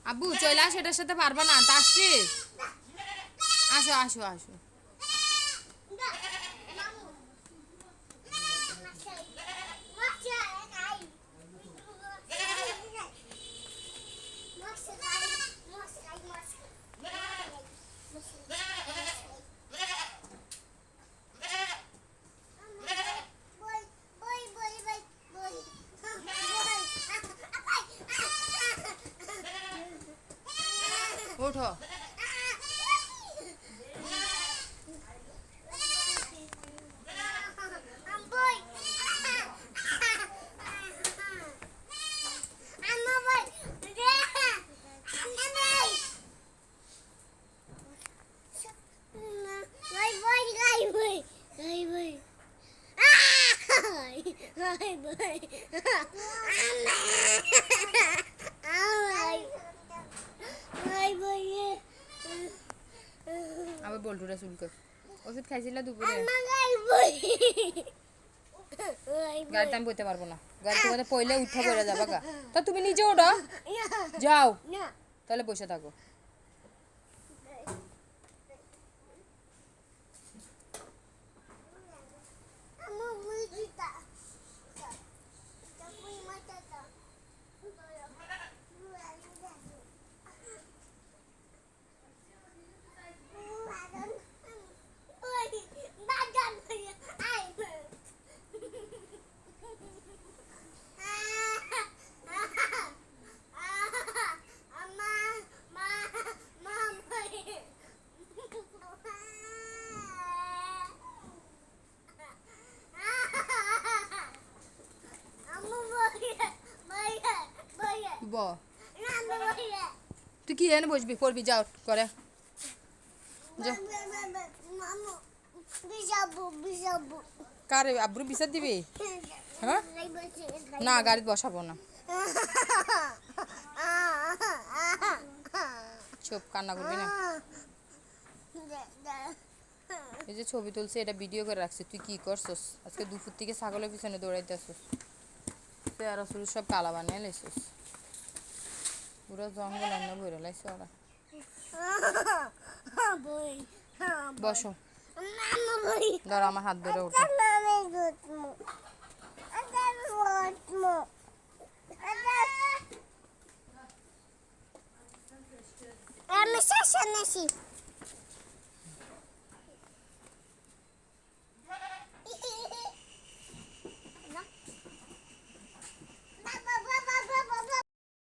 আব্বু চলে আসো, এটার সাথে পারবা না, তা আসছি। আসো আসো আসো। ওঠো। আবার বল্টুরা চুলকে ওষুধ খাইছিলা দুপুরে? গাড়িতে আমি বইতে পারবো না, গাড়িতে মধ্যে পইলে উঠা পড়ে যাবা গা। তা তুমি নিজে ওঠো, যাও তাহলে বসে থাকো। তুই কি এনে বসবি, পড়বি, যাও করে কারে আব্বুর বিচার দিবি? হ্যাঁ না, গাড়িতে বসাবো না। চুপ, কান্না করবি না। এই যে ছবি তুলছে, এটা ভিডিও করে রাখছে। তুই কি করছস? আজকে দুপুর থেকে ছাগলের পিছনে দৌড়াইতে আসছিস, পেয়ারা শুরু সব কালা বানিয়ে লাইছিস, পুরো জঙ্গল এনে বইরে লাইছে ওরা। বসো, ধরো আমার হাত ধরে ওঠো। আমি